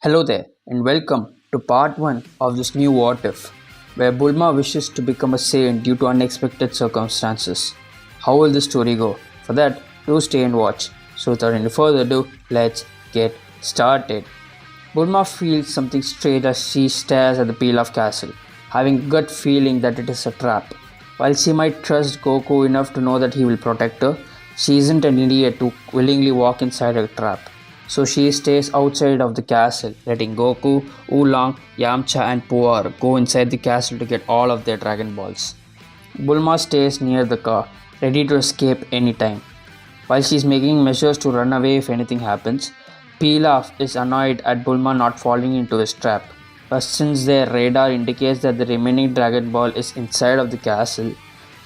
Hello there, and welcome to part 1 of this new What If, where Bulma wishes to become a Saiyan due to unexpected circumstances. How will the story go? For that, do stay and watch. So, without any further ado, let's get started. Bulma feels something strange as she stares at the Pilaf castle, having a gut feeling that it is a trap. While she might trust Goku enough to know that he will protect her, she isn't an idiot to willingly walk inside a trap. So she stays outside of the castle, letting Goku, Oolong, Yamcha, and Puar go inside the castle to get all of their Dragon Balls. Bulma stays near the car, ready to escape anytime. While she's making measures to run away if anything happens, Pilaf is annoyed at Bulma not falling into his trap. But since their radar indicates that the remaining Dragon Ball is inside of the castle,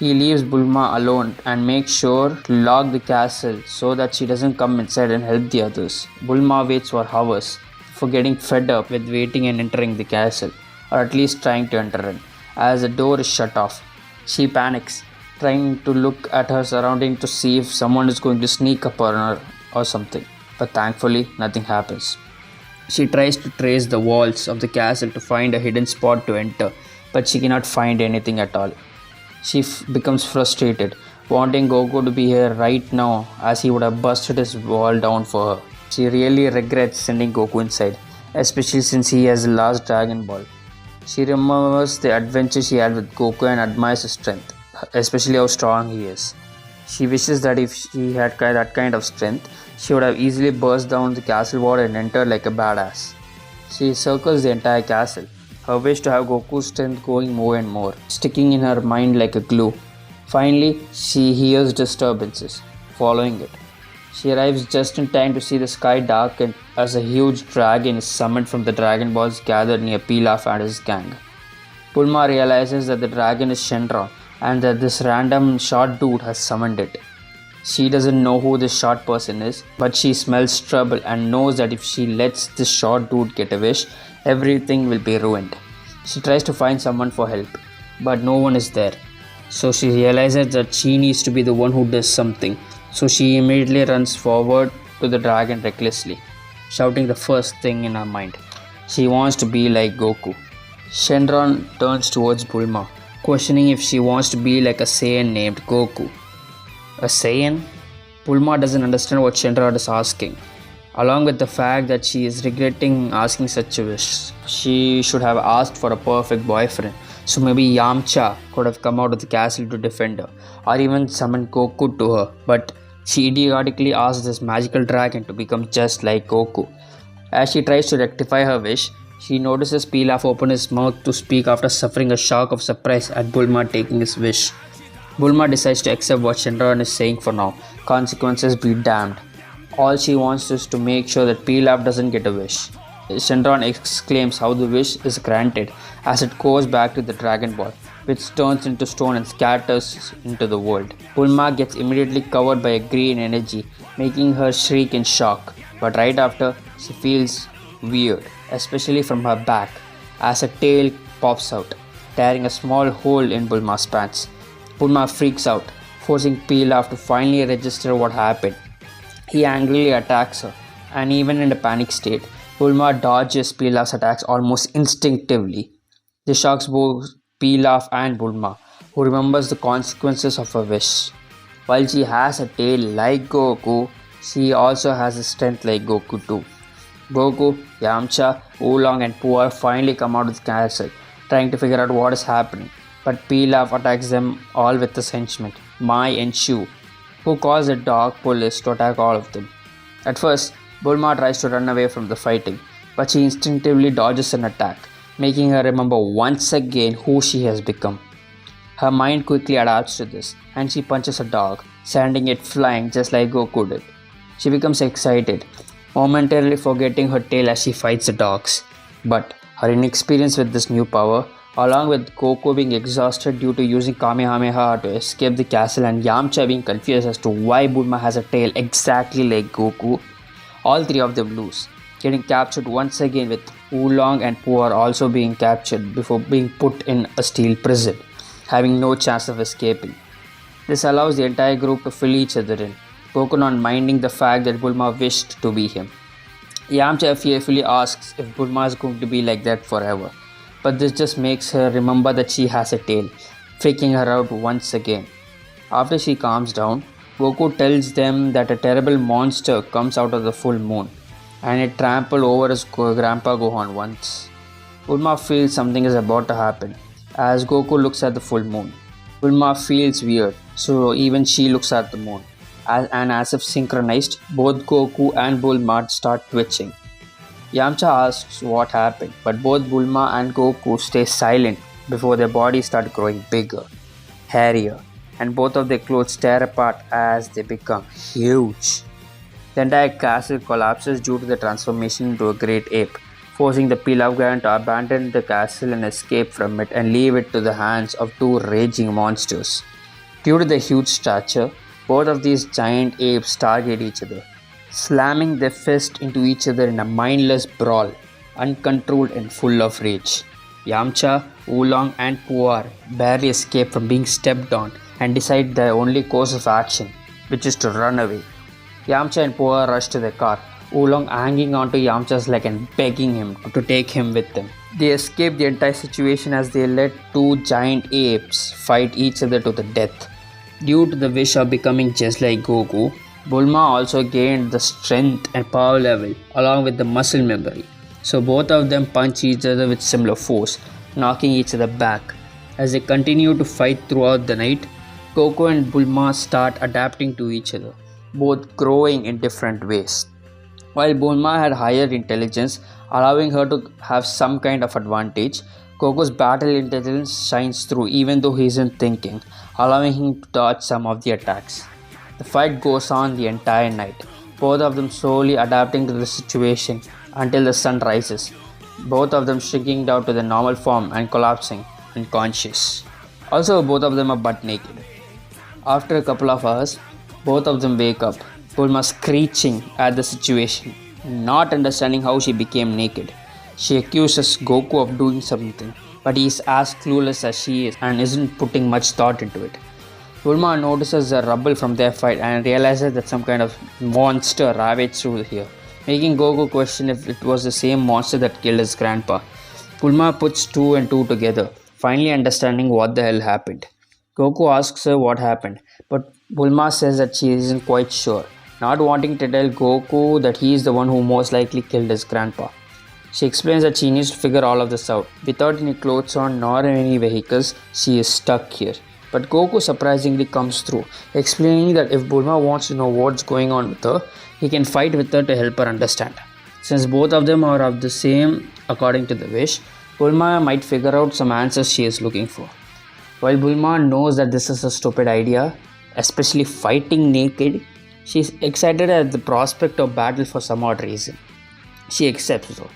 he leaves Bulma alone and makes sure to lock the castle so that she doesn't come inside and help the others. Bulma waits for hours, for getting fed up with waiting and entering the castle, or at least trying to enter it. As the door is shut off, she panics, trying to look at her surrounding to see if someone is going to sneak up on her or something. But thankfully, nothing happens. She tries to trace the walls of the castle to find a hidden spot to enter, but she cannot find anything at all. She becomes frustrated, wanting Goku to be here right now as he would have busted his wall down for her. She really regrets sending Goku inside, especially since he has the last Dragon Ball. She remembers the adventure she had with Goku and admires his strength, especially how strong he is. She wishes that if she had that kind of strength, she would have easily burst down the castle wall and entered like a badass. She circles the entire castle, her wish to have Goku's strength going more and more, sticking in her mind like a glue. Finally, she hears disturbances, following it. She arrives just in time to see the sky darken as a huge dragon is summoned from the Dragon Balls gathered near Pilaf and his gang. Bulma realizes that the dragon is Shenron and that this random short dude has summoned it. She doesn't know who this short person is, but she smells trouble and knows that if she lets this short dude get a wish, everything will be ruined. She tries to find someone for help, but no one is there. So she realizes that she needs to be the one who does something. So she immediately runs forward to the dragon recklessly, shouting the first thing in her mind. She wants to be like Goku. Shenron turns towards Bulma, questioning if she wants to be like a Saiyan named Goku. A Saiyan? Bulma doesn't understand what Shenron is asking, along with the fact that she is regretting asking such a wish. She should have asked for a perfect boyfriend, so maybe Yamcha could have come out of the castle to defend her, or even summoned Goku to her, but she idiotically asked this magical dragon to become just like Goku. As she tries to rectify her wish, she notices Pilaf open his mouth to speak after suffering a shock of surprise at Bulma taking his wish. Bulma decides to accept what Shenron is saying for now, consequences be damned. All she wants is to make sure that Pilaf doesn't get a wish. Shenron exclaims how the wish is granted as it goes back to the Dragon Ball, which turns into stone and scatters into the world. Bulma gets immediately covered by a green energy, making her shriek in shock. But right after, she feels weird, especially from her back, as a tail pops out, tearing a small hole in Bulma's pants. Bulma freaks out, forcing Pilaf to finally register what happened. He angrily attacks her, and even in a panic state, Bulma dodges Pilaf's attacks almost instinctively. This shocks both Pilaf and Bulma, who remembers the consequences of her wish. While she has a tail like Goku, she also has a strength like Goku too. Goku, Yamcha, Oolong and Puar finally come out of the castle, trying to figure out what is happening. But Pilaf attacks them all with his henchmen, Mai and Shu, who cause the Dark Police to attack all of them. At first, Bulma tries to run away from the fighting, but she instinctively dodges an attack, making her remember once again who she has become. Her mind quickly adapts to this, and she punches a dog, sending it flying just like Goku did. She becomes excited, momentarily forgetting her tail as she fights the dogs. But her inexperience with this new power, along with Goku being exhausted due to using Kamehameha to escape the castle and Yamcha being confused as to why Bulma has a tail exactly like Goku, all three of them lose, getting captured once again with Oolong and Puar also being captured before being put in a steel prison, having no chance of escaping. This allows the entire group to fill each other in, Goku not minding the fact that Bulma wished to be him. Yamcha fearfully asks if Bulma is going to be like that forever, but this just makes her remember that she has a tail, freaking her out once again. After she calms down, Goku tells them that a terrible monster comes out of the full moon and it trampled over his grandpa Gohan once. Bulma feels something is about to happen as Goku looks at the full moon. Bulma feels weird, so even she looks at the moon. And as if synchronized, both Goku and Bulma start twitching. Yamcha asks what happened, but both Bulma and Goku stay silent before their bodies start growing bigger, hairier, and both of their clothes tear apart as they become huge. The entire castle collapses due to the transformation into a great ape, forcing the Pilaf Clan to abandon the castle and escape from it and leave it to the hands of two raging monsters. Due to their huge stature, both of these giant apes target each other, slamming their fists into each other in a mindless brawl, uncontrolled and full of rage. Yamcha, Oolong, and Puar barely escape from being stepped on and decide their only course of action, which is to run away. Yamcha and Puar rush to the car, Oolong hanging onto Yamcha's leg and begging him to take him with them. They escape the entire situation as they let two giant apes fight each other to the death. Due to the wish of becoming just like Goku, Bulma also gained the strength and power level along with the muscle memory. So both of them punch each other with similar force, knocking each other back. As they continue to fight throughout the night, Goku and Bulma start adapting to each other, both growing in different ways. While Bulma had higher intelligence, allowing her to have some kind of advantage, Goku's battle intelligence shines through even though he isn't thinking, allowing him to dodge some of the attacks. The fight goes on the entire night, both of them slowly adapting to the situation until the sun rises, both of them shrinking down to their normal form and collapsing unconscious. Also, both of them are butt naked. After a couple of hours, both of them wake up, Bulma screeching at the situation, not understanding how she became naked. She accuses Goku of doing something, but he is as clueless as she is and isn't putting much thought into it. Bulma notices the rubble from their fight and realizes that some kind of monster ravaged through here, making Goku question if it was the same monster that killed his grandpa. Bulma puts two and two together, finally understanding what the hell happened. Goku asks her what happened, but Bulma says that she isn't quite sure, not wanting to tell Goku that he is the one who most likely killed his grandpa. She explains that she needs to figure all of this out. Without any clothes on nor any vehicles, she is stuck here. But Goku surprisingly comes through, explaining that if Bulma wants to know what's going on with her, he can fight with her to help her understand. Since both of them are of the same according to the wish, Bulma might figure out some answers she is looking for. While Bulma knows that this is a stupid idea, especially fighting naked, she is excited at the prospect of battle for some odd reason. She accepts though,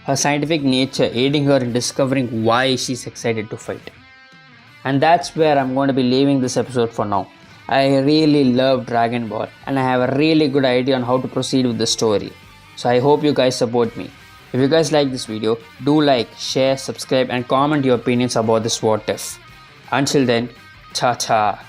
her scientific nature aiding her in discovering why she is excited to fight. And that's where I'm going to be leaving this episode for now. I really love Dragon Ball and I have a really good idea on how to proceed with the story. So I hope you guys support me. If you guys like this video, do like, share, subscribe and comment your opinions about this what if. Until then, cha cha.